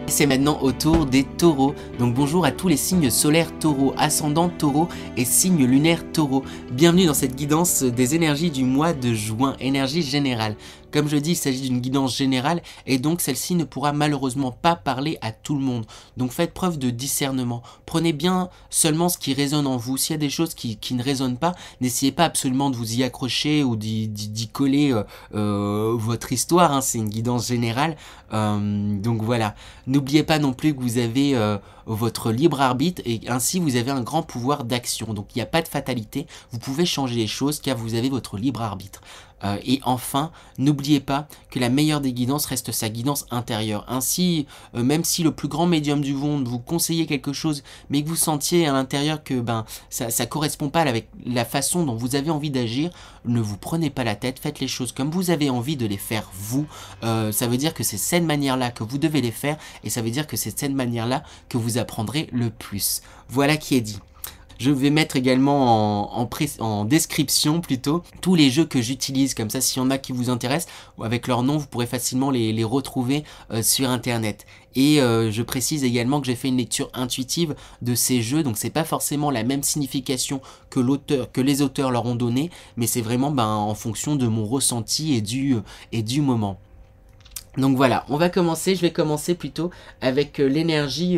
C'est maintenant au tour des taureaux. Donc bonjour à tous les signes solaires taureaux, ascendant taureau et signe lunaire taureau. Bienvenue dans cette guidance des énergies du mois de juin, énergie générale. Comme je dis, il s'agit d'une guidance générale et donc celle-ci ne pourra malheureusement pas parler à tout le monde. Donc faites preuve de discernement. Prenez bien seulement ce qui résonne en vous. S'il y a des choses qui ne résonnent pas, n'essayez pas absolument de vous y accrocher ou d'y coller votre histoire. Hein. C'est une guidance générale. Donc voilà. N'oubliez pas non plus que vous avez votre libre arbitre et ainsi vous avez un grand pouvoir d'action. Donc il n'y a pas de fatalité. Vous pouvez changer les choses car vous avez votre libre arbitre. Et enfin, n'oubliez pas que la meilleure des guidances reste sa guidance intérieure. Ainsi, même si le plus grand médium du monde vous conseillait quelque chose, mais que vous sentiez à l'intérieur que ça correspond pas avec la façon dont vous avez envie d'agir, ne vous prenez pas la tête, faites les choses comme vous avez envie de les faire vous. Ça veut dire que c'est cette manière-là que vous devez les faire et ça veut dire que c'est cette manière-là que vous apprendrez le plus. Voilà qui est dit. Je vais mettre également en description plutôt tous les jeux que j'utilise, comme ça s'il y en a qui vous intéressent, avec leur nom vous pourrez facilement les retrouver sur internet. Et je précise également que j'ai fait une lecture intuitive de ces jeux, donc c'est pas forcément la même signification que les auteurs leur ont donné, mais c'est vraiment en fonction de mon ressenti et du moment. Donc voilà, je vais commencer plutôt avec l'énergie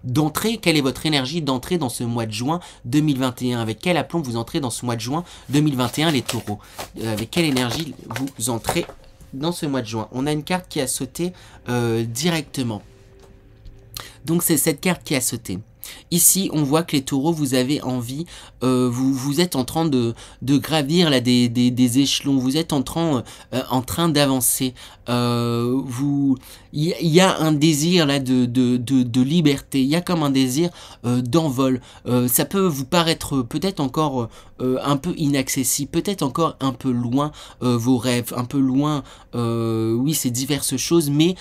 d'entrée. Quelle est votre énergie d'entrée dans ce mois de juin 2021? Avec quel aplomb vous entrez dans ce mois de juin 2021 les taureaux? Avec quelle énergie vous entrez dans ce mois de juin? On a une carte qui a sauté directement. Donc c'est cette carte qui a sauté. Ici, on voit que les taureaux, vous avez envie, vous êtes en train de gravir là, des échelons, vous êtes en train d'avancer. Il y a un désir là de liberté, il y a comme un désir d'envol. Ça peut vous paraître peut-être encore un peu inaccessible, peut-être encore un peu loin vos rêves, un peu loin, oui, c'est diverses choses, mais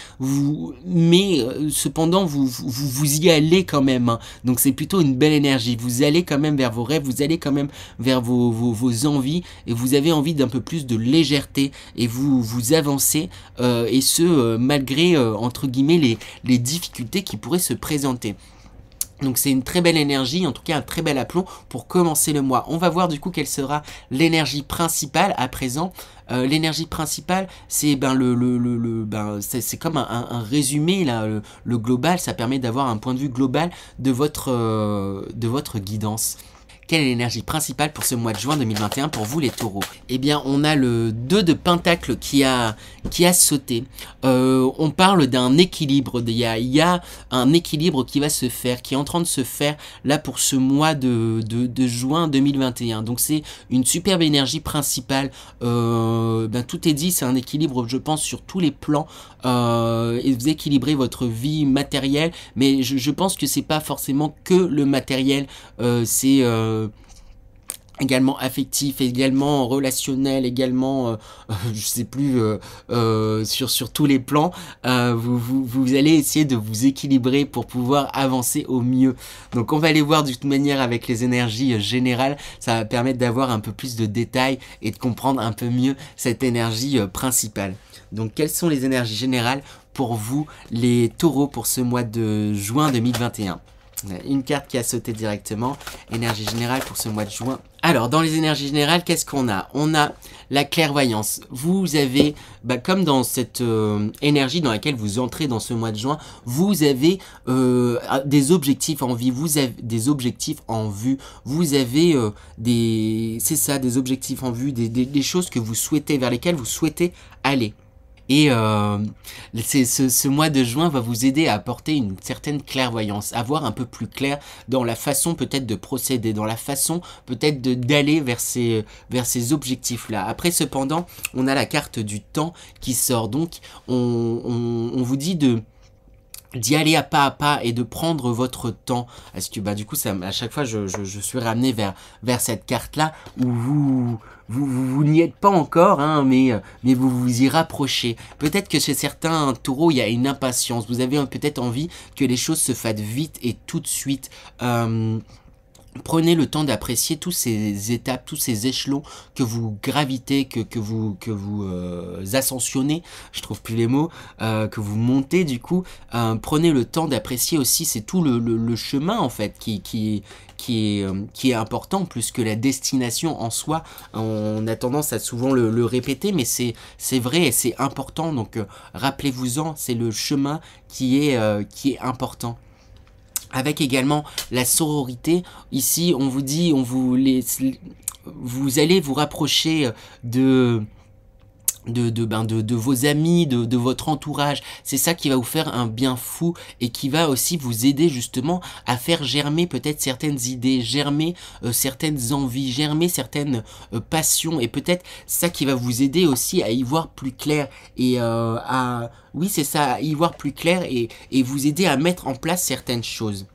cependant vous y allez quand même. Hein. Donc c'est plutôt une belle énergie. Vous allez quand même vers vos rêves, vous allez quand même vers vos envies et vous avez envie d'un peu plus de légèreté et vous avancez et ce malgré entre guillemets les difficultés qui pourraient se présenter. Donc c'est une très belle énergie, en tout cas un très bel aplomb pour commencer le mois. On va voir du coup quelle sera l'énergie principale à présent. L'énergie principale, c'est c'est comme un résumé là, le global, ça permet d'avoir un point de vue global de votre guidance. Quelle est l'énergie principale pour ce mois de juin 2021 pour vous les taureaux? Eh bien, on a le 2 de pentacle qui a sauté. On parle d'un équilibre. Il y a un équilibre qui va se faire, qui est en train de se faire là pour ce mois de juin 2021. Donc, c'est une superbe énergie principale. Tout est dit, c'est un équilibre, je pense, sur tous les plans. Et vous équilibrez votre vie matérielle, mais je pense que c'est pas forcément que le matériel. C'est également affectif, également relationnel, également je sais plus sur tous les plans. Vous allez essayer de vous équilibrer pour pouvoir avancer au mieux. Donc on va aller voir de toute manière avec les énergies générales, ça va permettre d'avoir un peu plus de détails et de comprendre un peu mieux cette énergie principale. Donc quelles sont les énergies générales pour vous les taureaux pour ce mois de juin 2021? Une carte qui a sauté directement. Énergie générale pour ce mois de juin. Alors, dans les énergies générales, qu'est-ce qu'on a? On a la clairvoyance. Vous avez, comme dans cette énergie dans laquelle vous entrez dans ce mois de juin, vous avez des objectifs en vie, vous avez des objectifs en vue, vous avez des objectifs en vue, des choses que vous souhaitez, vers lesquelles vous souhaitez aller. Et ce mois de juin va vous aider à apporter une certaine clairvoyance, à voir un peu plus clair dans la façon peut-être de procéder, dans la façon peut-être d'aller vers ces objectifs-là. Après cependant, on a la carte du temps qui sort, donc on vous dit d'y aller à pas et de prendre votre temps. Parce que du coup à chaque fois je suis ramené vers cette carte là où vous n'y êtes pas encore, hein, mais vous vous y rapprochez. Peut-être que chez certains taureaux, il y a une impatience. Vous avez peut-être envie que les choses se fassent vite et tout de suite. Prenez le temps d'apprécier tous ces étapes, tous ces échelons que vous gravitez, que vous ascensionnez, je trouve plus les mots, que vous montez du coup. Prenez le temps d'apprécier aussi, c'est tout le chemin en fait qui est important plus que la destination en soi. On a tendance à souvent le répéter, mais c'est vrai et c'est important. Donc rappelez-vous-en, c'est le chemin qui est important. Avec également la sororité, ici on vous dit, vous allez vous rapprocher de vos amis, de votre entourage. C'est ça qui va vous faire un bien fou et qui va aussi vous aider justement à faire germer peut-être certaines idées, germer certaines envies, germer certaines passions, et peut-être ça qui va vous aider aussi à y voir plus clair et oui c'est ça, à y voir plus clair et vous aider à mettre en place certaines choses.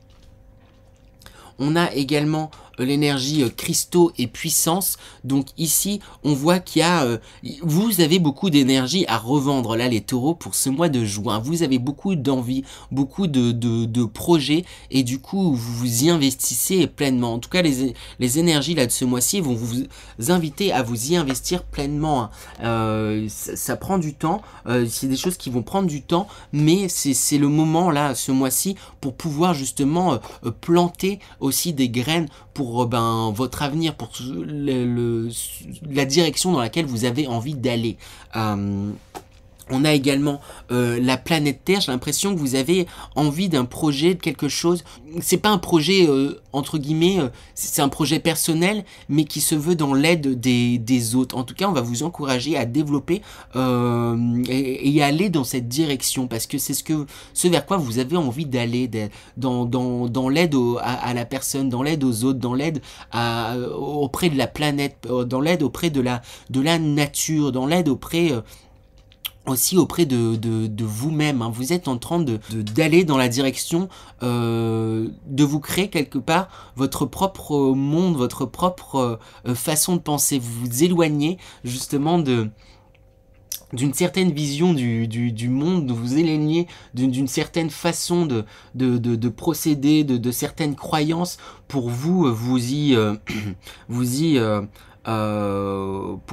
On a également l'énergie cristaux et puissance. Donc ici, on voit qu'il y a... vous avez beaucoup d'énergie à revendre, là, les taureaux, pour ce mois de juin. Vous avez beaucoup d'envie, beaucoup de projets, et du coup, vous vous y investissez pleinement. En tout cas, les énergies là de ce mois-ci vont vous inviter à vous y investir pleinement. Ça prend du temps, c'est des choses qui vont prendre du temps, mais c'est le moment, là, ce mois-ci, pour pouvoir justement planter aussi des graines pour votre avenir, pour la direction dans laquelle vous avez envie d'aller. On a également la planète Terre. J'ai l'impression que vous avez envie d'un projet, de quelque chose. C'est pas un projet entre guillemets, c'est un projet personnel, mais qui se veut dans l'aide des autres. En tout cas, on va vous encourager à développer et aller dans cette direction, parce que c'est ce vers quoi vous avez envie d'aller, dans l'aide à la personne, dans l'aide aux autres, dans l'aide auprès de la planète, dans l'aide auprès de la nature, dans l'aide auprès aussi auprès de vous-même, hein. Vous êtes en train d'aller dans la direction de vous créer quelque part votre propre monde, votre propre façon de penser. Vous vous éloignez justement d'une certaine vision du monde, vous vous éloignez d'une certaine façon de procéder, de certaines croyances pour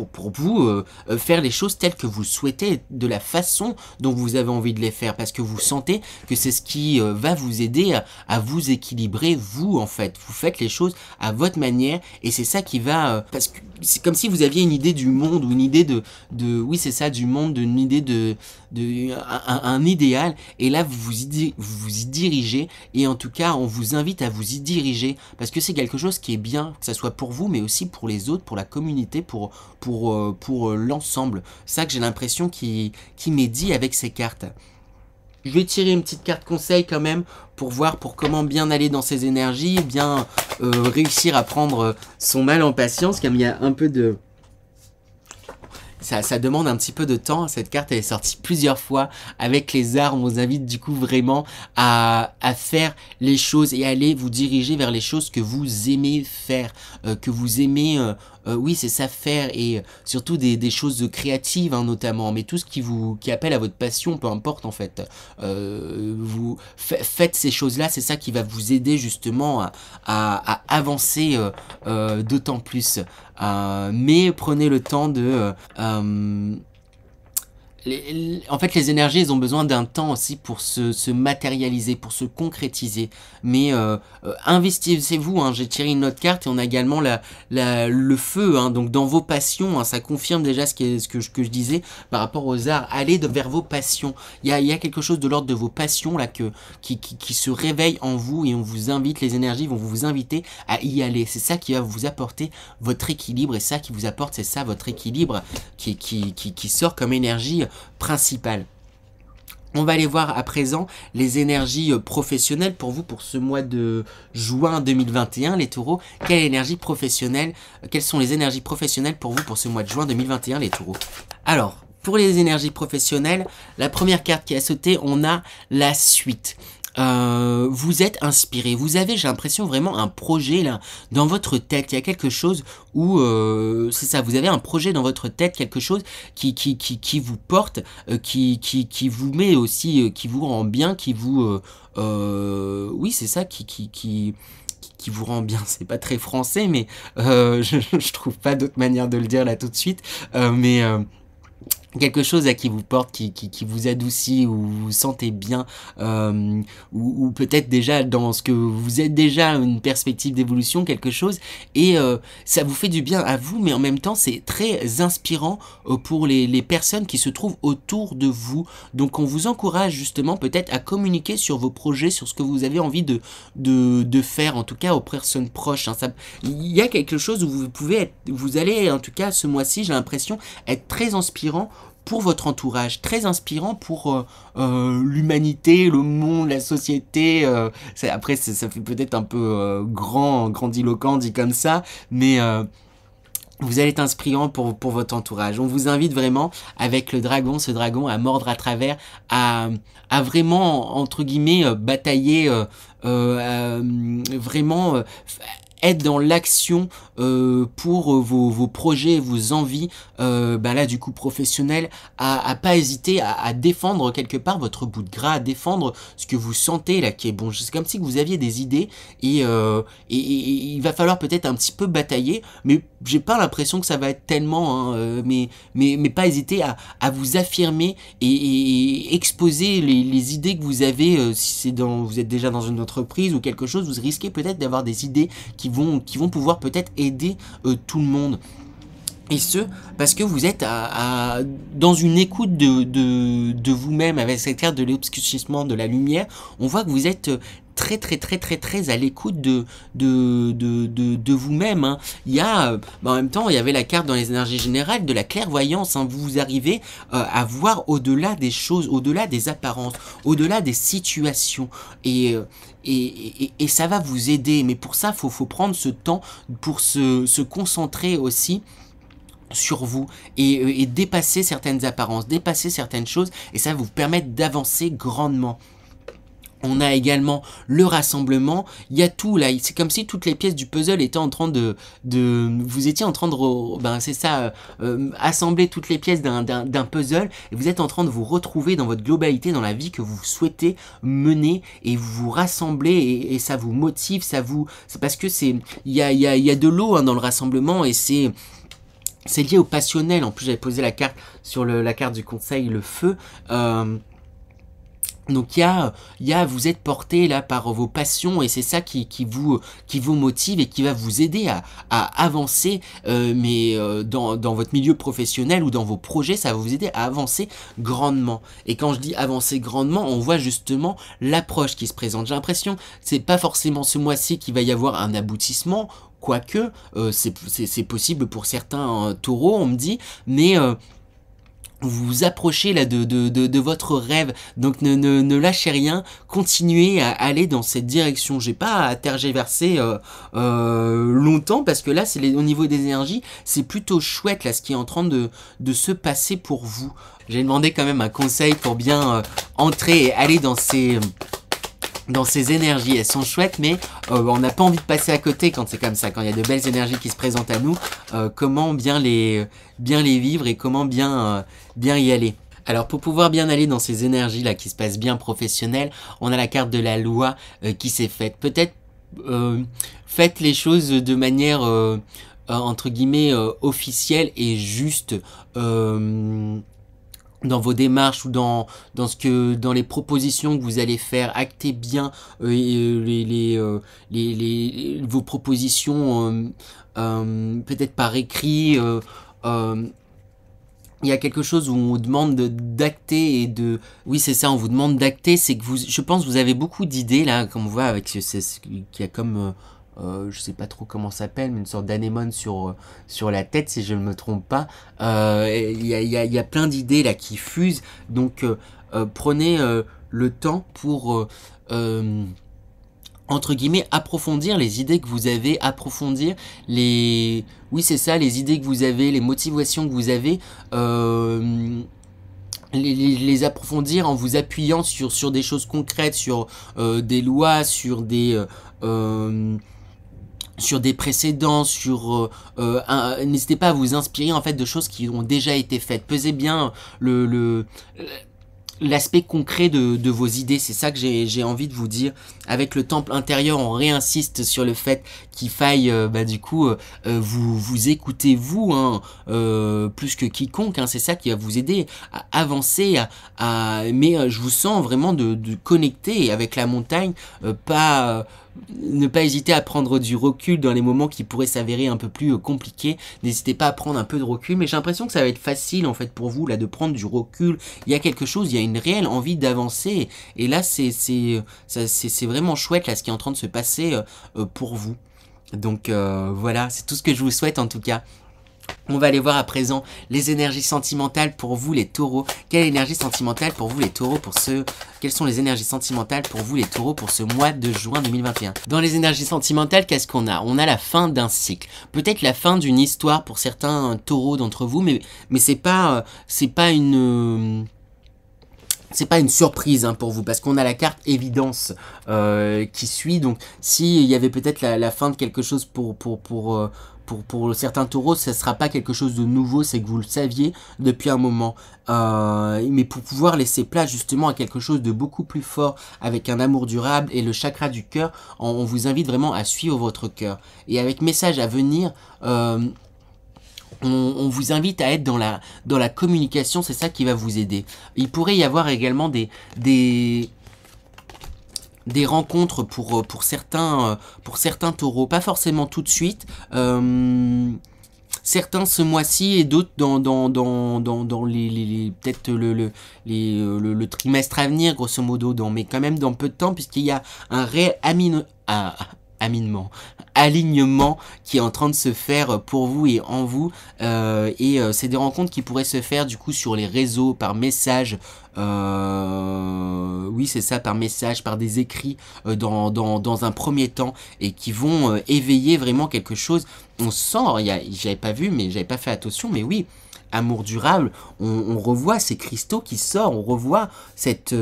pour vous faire les choses telles que vous souhaitez, de la façon dont vous avez envie de les faire, parce que vous sentez que c'est ce qui va vous aider à vous équilibrer, vous en fait. Vous faites les choses à votre manière, et c'est ça qui va... parce que c'est comme si vous aviez une idée du monde, ou une idée oui c'est ça, du monde, une idée un idéal, et là vous vous y dirigez, et en tout cas on vous invite à vous y diriger, parce que c'est quelque chose qui est bien, que ça soit pour vous, mais aussi pour les autres, pour la communauté, pour l'ensemble. Ça que j'ai l'impression qui m'est dit avec ces cartes. Je vais tirer une petite carte conseil quand même pour voir comment bien aller dans ces énergies, bien réussir à prendre son mal en patience, comme il y a un peu de... Ça demande un petit peu de temps. Cette carte elle est sortie plusieurs fois avec les armes. On vous invite du coup vraiment à faire les choses et à aller vous diriger vers les choses que vous aimez faire, que vous aimez... oui, c'est ça, faire, et surtout des choses créatives hein, notamment, mais tout ce qui appelle à votre passion, peu importe en fait. Vous faites ces choses-là, c'est ça qui va vous aider justement à avancer d'autant plus. Mais prenez le temps de... en fait, les énergies, elles ont besoin d'un temps aussi pour se matérialiser, pour se concrétiser. Mais investissez-vous, hein. J'ai tiré une autre carte et on a également le feu, hein. Donc dans vos passions, hein, ça confirme déjà ce que je disais par rapport aux arts. Allez vers vos passions. Il y a quelque chose de l'ordre de vos passions là qui se réveille en vous, et on vous invite, les énergies vont vous inviter à y aller. C'est ça qui va vous apporter votre équilibre, et ça qui vous apporte, c'est ça votre équilibre qui sort comme énergie principale. On va aller voir à présent les énergies professionnelles pour vous pour ce mois de juin 2021, les taureaux. Quelles sont les énergies professionnelles pour vous pour ce mois de juin 2021, les taureaux? Alors, pour les énergies professionnelles, la première carte qui a sauté, on a la suite. Vous êtes inspiré, vous avez, j'ai l'impression, vraiment un projet là dans votre tête. Il y a quelque chose où c'est ça, vous avez un projet dans votre tête, quelque chose qui vous porte, qui vous met aussi, qui vous rend bien, qui vous oui c'est ça, qui vous rend bien. C'est pas très français, mais je trouve pas d'autre manière de le dire là tout de suite. Quelque chose à qui vous porte, qui vous adoucit, où vous vous sentez bien, ou peut-être déjà dans ce que vous êtes déjà une perspective d'évolution, quelque chose, et ça vous fait du bien à vous, mais en même temps c'est très inspirant pour les personnes qui se trouvent autour de vous. Donc on vous encourage justement peut-être à communiquer sur vos projets, sur ce que vous avez envie de faire, en tout cas aux personnes proches. Hein. Il y a quelque chose où vous allez en tout cas ce mois-ci, j'ai l'impression, être très inspirant pour votre entourage, très inspirant pour l'humanité, le monde, la société. Après, ça fait peut-être un peu grandiloquent dit comme ça, mais vous allez être inspirant pour votre entourage. On vous invite vraiment, avec le dragon, ce dragon, à mordre à travers, à vraiment, entre guillemets, batailler, vraiment... être dans l'action pour vos projets, vos envies, là du coup professionnelles, à pas hésiter à défendre quelque part votre bout de gras, à défendre ce que vous sentez là qui est bon. C'est comme si vous aviez des idées et il va falloir peut-être un petit peu batailler, mais j'ai pas l'impression que ça va être tellement, hein, mais pas hésiter à vous affirmer et exposer les idées que vous avez. Si vous êtes déjà dans une entreprise ou quelque chose, vous risquez peut-être d'avoir des idées qui vont pouvoir peut-être aider tout le monde. Et ce, parce que vous êtes dans une écoute de vous-même, avec cette carte de l'obscurcissement de la lumière. On voit que vous êtes très à l'écoute de vous-même. Hein. Il y a, en même temps, il y avait la carte dans les énergies générales de la clairvoyance. Hein. Vous arrivez à voir au-delà des choses, au-delà des apparences, au-delà des situations. Et ça va vous aider. Mais pour ça, faut prendre ce temps pour se concentrer aussi sur vous et dépasser certaines apparences, dépasser certaines choses, et ça va vous permettre d'avancer grandement. On a également le rassemblement, il y a tout là, c'est comme si toutes les pièces du puzzle étaient en train vous étiez en train de, assembler toutes les pièces d'un puzzle, et vous êtes en train de vous retrouver dans votre globalité, dans la vie que vous souhaitez mener, et vous vous rassemblez, et ça vous motive, c'est parce que il y a de l'eau hein, dans le rassemblement, et c'est lié au passionnel. En plus, j'avais posé la carte sur la carte du conseil, le feu. Donc vous êtes porté là par vos passions, et c'est ça qui vous motive et qui va vous aider à avancer, dans votre milieu professionnel ou dans vos projets, ça va vous aider à avancer grandement. Et quand je dis avancer grandement, on voit justement l'approche qui se présente. J'ai l'impression que c'est pas forcément ce mois-ci qu'il va y avoir un aboutissement, quoique c'est possible pour certains taureaux, on me dit, mais vous vous approchez là de votre rêve, donc ne lâchez rien, continuez à aller dans cette direction. J'ai pas à tergiverser longtemps, parce que là c'est au niveau des énergies, c'est plutôt chouette là ce qui est en train de se passer pour vous. J'ai demandé quand même un conseil pour bien entrer et aller dans ces énergies. Elles sont chouettes, mais on n'a pas envie de passer à côté quand c'est comme ça, quand il y a de belles énergies qui se présentent à nous. Comment bien les vivre et comment bien y aller. Alors pour pouvoir bien aller dans ces énergies là qui se passent bien professionnelles, on a la carte de la loi qui s'est faite. Peut-être faites les choses de manière entre guillemets officielle et juste. Dans vos démarches ou dans les propositions que vous allez faire, actez bien vos propositions peut-être par écrit. Il y a quelque chose où on vous demande d'acter oui c'est ça, on vous demande d'acter, c'est que je pense que vous avez beaucoup d'idées là, comme on voit avec qui a comme je sais pas trop comment ça s'appelle, mais une sorte d'anémone sur la tête si je ne me trompe pas. Il y a plein d'idées là qui fusent, donc prenez le temps pour entre guillemets approfondir les idées que vous avez, approfondir les idées que vous avez, les motivations que vous avez, les approfondir en vous appuyant sur des choses concrètes, sur des lois, sur des précédents, n'hésitez pas à vous inspirer en fait de choses qui ont déjà été faites. Pesez bien l'aspect concret de vos idées. C'est ça que j'ai envie de vous dire. Avec le temple intérieur, on réinsiste sur le fait qu'il faille du coup vous écoutez vous hein, plus que quiconque. Hein, c'est ça qui va vous aider à avancer. Mais je vous sens vraiment de connecter avec la montagne, ne pas hésiter à prendre du recul dans les moments qui pourraient s'avérer un peu plus compliqués. N'hésitez pas à prendre un peu de recul, mais j'ai l'impression que ça va être facile en fait pour vous là de prendre du recul. Il y a quelque chose, il y a une réelle envie d'avancer, et là c'est vraiment chouette là ce qui est en train de se passer pour vous. Donc voilà, c'est tout ce que je vous souhaite en tout cas. On va aller voir à présent les énergies sentimentales pour vous les taureaux. Quelle énergie sentimentale pour vous les taureaux Quelles sont les énergies sentimentales pour vous les taureaux pour ce mois de juin 2021? Dans les énergies sentimentales, qu'est-ce qu'on a? On a la fin d'un cycle. Peut-être la fin d'une histoire pour certains taureaux d'entre vous, mais c'est pas une surprise hein, pour vous, parce qu'on a la carte évidence qui suit. Donc s'il y avait peut-être la fin de quelque chose pour certains taureaux, ça ne sera pas quelque chose de nouveau, c'est que vous le saviez depuis un moment. Mais pour pouvoir laisser place justement à quelque chose de beaucoup plus fort, avec un amour durable et le chakra du cœur, on vous invite vraiment à suivre votre cœur. Et avec message à venir, on vous invite à être dans la communication, c'est ça qui va vous aider. Il pourrait y avoir également des rencontres pour certains taureaux, pas forcément tout de suite, certains ce mois-ci et d'autres dans peut-être le trimestre à venir, grosso modo, mais quand même dans peu de temps, puisqu'il y a un réel alignement qui est en train de se faire pour vous et en vous, c'est des rencontres qui pourraient se faire du coup sur les réseaux, par message, oui c'est ça, par message, par des écrits dans un premier temps, et qui vont éveiller vraiment quelque chose. On sent, j'avais pas vu, mais j'avais pas fait attention, mais oui, amour durable, on revoit ces cristaux qui sortent, on revoit cette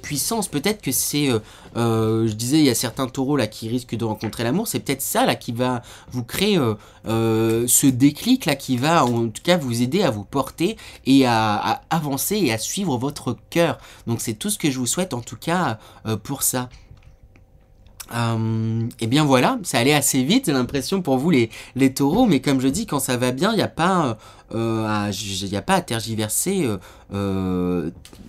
puissance. Peut-être que c'est, je disais, il y a certains taureaux là qui risquent de rencontrer l'amour, c'est peut-être ça là qui va vous créer ce déclic là, qui va en tout cas vous aider à vous porter et à avancer et à suivre votre cœur. Donc c'est tout ce que je vous souhaite en tout cas pour ça. Et bien voilà, ça allait assez vite, j'ai l'impression pour vous les taureaux, mais comme je dis, quand ça va bien, il n'y a pas à tergiverser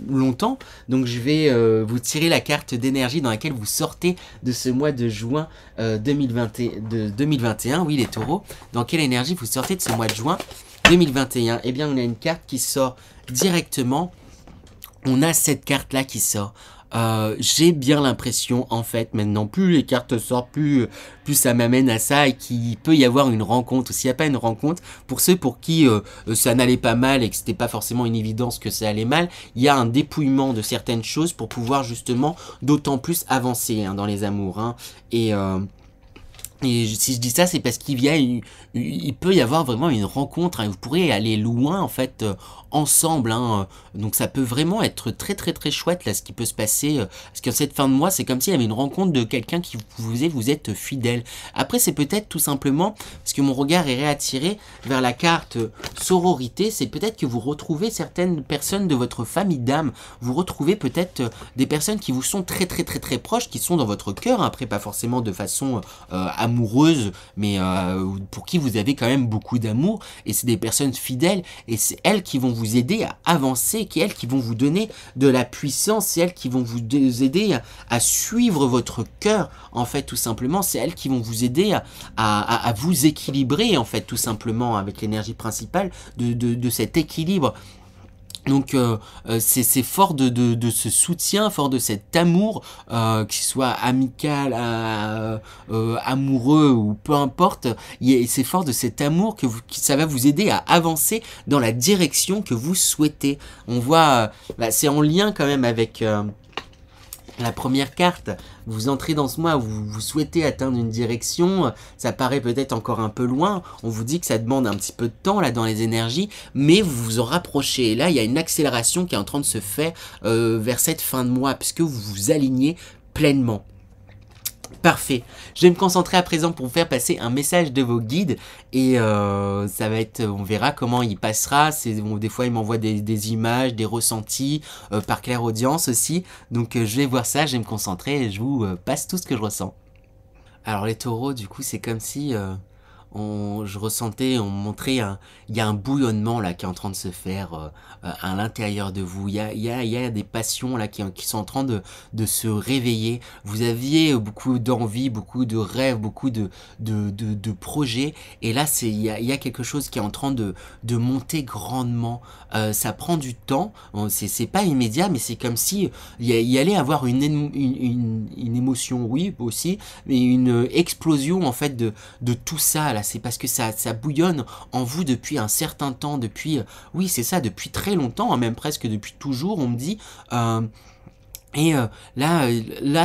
longtemps. Donc je vais vous tirer la carte d'énergie dans laquelle vous sortez de ce mois de juin 2021. Oui les taureaux, dans quelle énergie vous sortez de ce mois de juin 2021? Eh bien on a une carte qui sort directement, on a cette carte là qui sort. J'ai bien l'impression, en fait, maintenant, plus les cartes sortent, plus ça m'amène à ça, et qu'il peut y avoir une rencontre. S'il n'y a pas une rencontre, pour ceux pour qui ça n'allait pas mal et que c'était pas forcément une évidence que ça allait mal, il y a un dépouillement de certaines choses pour pouvoir justement d'autant plus avancer hein, dans les amours. Hein, et si je dis ça, c'est parce il peut y avoir vraiment une rencontre, hein, vous pourrez aller loin en fait ensemble, hein, donc ça peut vraiment être très très très chouette là ce qui peut se passer, parce que cette fin de mois c'est comme s'il y avait une rencontre de quelqu'un qui vous êtes fidèle. Après c'est peut-être tout simplement, parce que mon regard est réattiré vers la carte sororité, c'est peut-être que vous retrouvez certaines personnes de votre famille d'âme, vous retrouvez peut-être des personnes qui vous sont très très très très proches, qui sont dans votre cœur, après pas forcément de façon amoureuse, mais pour qui vous avez quand même beaucoup d'amour, et c'est des personnes fidèles, et c'est elles qui vont vous aider à avancer, c'est elles qui vont vous donner de la puissance, c'est elles qui vont vous aider à suivre votre cœur, en fait, tout simplement, c'est elles qui vont vous aider à vous équilibrer, en fait, tout simplement, avec l'énergie principale de cet équilibre. Donc c'est fort de ce soutien, fort de cet amour, qu'il soit amical, amoureux ou peu importe, c'est fort de cet amour que ça va vous aider à avancer dans la direction que vous souhaitez. On voit, c'est en lien quand même avec la première carte. Vous entrez dans ce mois où vous souhaitez atteindre une direction, ça paraît peut-être encore un peu loin, on vous dit que ça demande un petit peu de temps là dans les énergies, mais vous vous en rapprochez, et là il y a une accélération qui est en train de se faire vers cette fin de mois, puisque vous vous alignez pleinement. Parfait. Je vais me concentrer à présent pour vous faire passer un message de vos guides et ça va être, on verra comment il passera. Bon, des fois, ils m'envoient des images, des ressentis par clairaudience aussi. Donc, je vais voir ça, je vais me concentrer et je vous passe tout ce que je ressens. Alors, les taureaux, du coup, c'est comme si je ressentais, on me montrait, il y a un bouillonnement là qui est en train de se faire à l'intérieur de vous. Il y a des passions là qui sont en train de se réveiller. Vous aviez beaucoup d'envie, beaucoup de rêves, beaucoup de projets. Et là, il y a quelque chose qui est en train de monter grandement. Ça prend du temps. C'est pas immédiat, mais c'est comme si il y allait avoir une émotion, oui, aussi, mais une explosion en fait de tout ça là. C'est parce que ça bouillonne en vous depuis un certain temps, depuis, oui c'est ça, depuis très longtemps, hein, même presque depuis toujours, on me dit. Là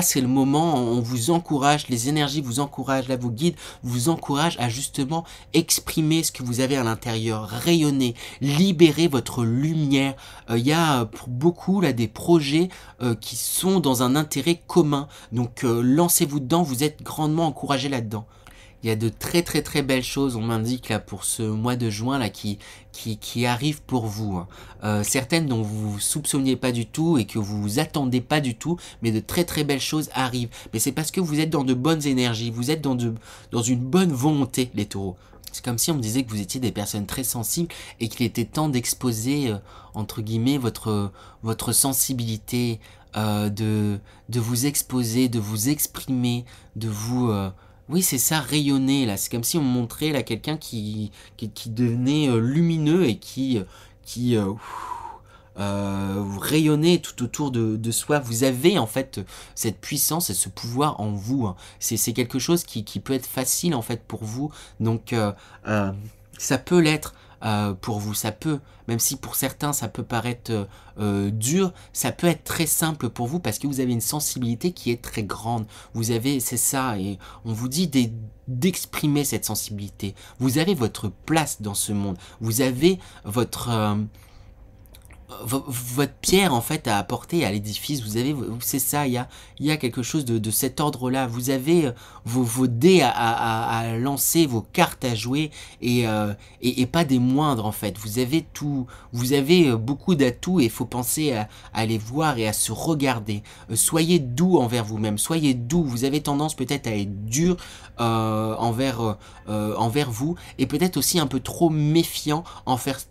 c'est le moment, on vous encourage, les énergies vous encouragent, là vos guides vous encouragent à justement exprimer ce que vous avez à l'intérieur, rayonner, libérer votre lumière. Il y a pour beaucoup là des projets qui sont dans un intérêt commun, donc lancez-vous dedans, vous êtes grandement encouragés là-dedans. Il y a de très très très belles choses, on m'indique là pour ce mois de juin là qui arrivent pour vous. Hein. Certaines dont vous ne soupçonniez pas du tout et que vous vous attendez pas du tout, mais de très très belles choses arrivent. Mais c'est parce que vous êtes dans de bonnes énergies, vous êtes dans une bonne volonté les taureaux. C'est comme si on me disait que vous étiez des personnes très sensibles et qu'il était temps d'exposer, entre guillemets, votre sensibilité, de vous exposer, de vous exprimer, de vous... oui, c'est ça, rayonner, là. C'est comme si on montrait, là, quelqu'un qui devenait lumineux et qui rayonnait tout autour de soi. Vous avez, en fait, cette puissance et ce pouvoir en vous. Hein. C'est quelque chose qui peut être facile, en fait, pour vous. Donc, ça peut l'être. Pour vous, ça peut, même si pour certains ça peut paraître dur, ça peut être très simple pour vous parce que vous avez une sensibilité qui est très grande. Vous avez, c'est ça, et on vous dit d'exprimer cette sensibilité. Vous avez votre place dans ce monde. Vous avez votre pierre en fait à apporter à l'édifice. Vous avez, c'est ça, il y a quelque chose de cet ordre-là. Vous avez vos dés à lancer, vos cartes à jouer et pas des moindres en fait. Vous avez tout, vous avez beaucoup d'atouts et il faut penser à les voir et à se regarder. Soyez doux envers vous-même, soyez doux. Vous avez tendance peut-être à être dur envers vous et peut-être aussi un peu trop méfiant envers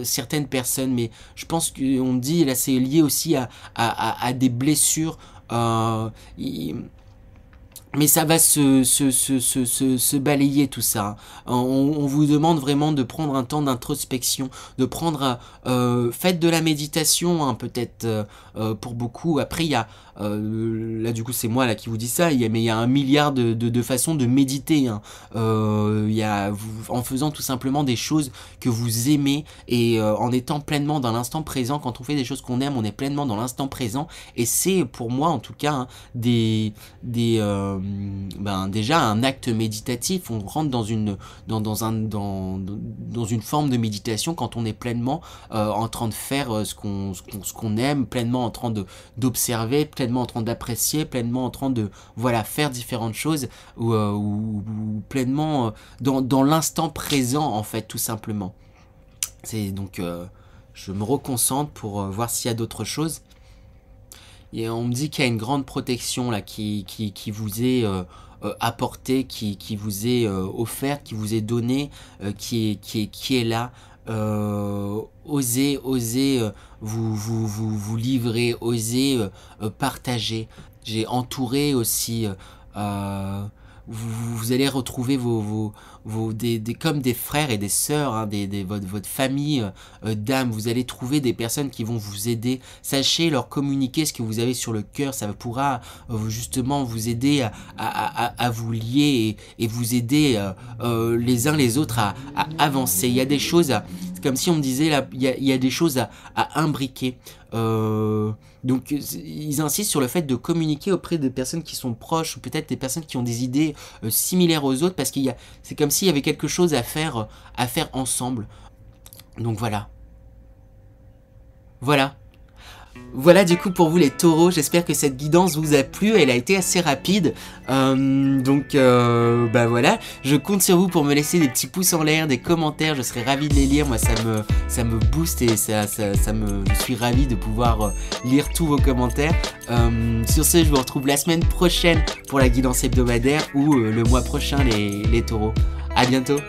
certaines personnes, mais je pense qu'on dit là c'est lié aussi à des blessures mais ça va se balayer tout ça. On vous demande vraiment de prendre un temps d'introspection, de prendre, faites de la méditation hein, peut-être pour beaucoup. Après il y a, là du coup c'est moi là qui vous dis ça, mais il y a un milliard de façons de méditer. Hein. En faisant tout simplement des choses que vous aimez et en étant pleinement dans l'instant présent. Quand on fait des choses qu'on aime, on est pleinement dans l'instant présent. Et c'est pour moi en tout cas hein, déjà un acte méditatif. On rentre dans une forme de méditation quand on est pleinement en train de faire ce qu'on aime, pleinement en train d'observer, pleinement en train d'apprécier, pleinement en train de faire différentes choses ou pleinement dans l'instant présent en fait tout simplement. C'est donc je me reconcentre pour voir s'il y a d'autres choses. Et on me dit qu'il y a une grande protection là qui vous est apportée, qui vous est offerte, qui vous est donnée, qui est là. Osez vous livrer, osez partager. J'ai entouré aussi. Vous allez retrouver comme des frères et des sœurs, hein, votre famille d'âme. Vous allez trouver des personnes qui vont vous aider. Sachez leur communiquer ce que vous avez sur le cœur. Ça pourra justement vous aider à vous lier et vous aider les uns les autres à avancer. Il y a des choses, c'est comme si on me disait, là, il y a des choses à imbriquer. Donc ils insistent sur le fait de communiquer auprès de personnes qui sont proches ou peut-être des personnes qui ont des idées similaires aux autres parce c'est comme s'il y avait quelque chose à faire ensemble. Donc voilà. Voilà du coup pour vous les taureaux, j'espère que cette guidance vous a plu, elle a été assez rapide, bah voilà, je compte sur vous pour me laisser des petits pouces en l'air, des commentaires, je serais ravi de les lire, moi ça me booste et je suis ravi de pouvoir lire tous vos commentaires. Sur ce, je vous retrouve la semaine prochaine pour la guidance hebdomadaire ou le mois prochain les taureaux. À bientôt.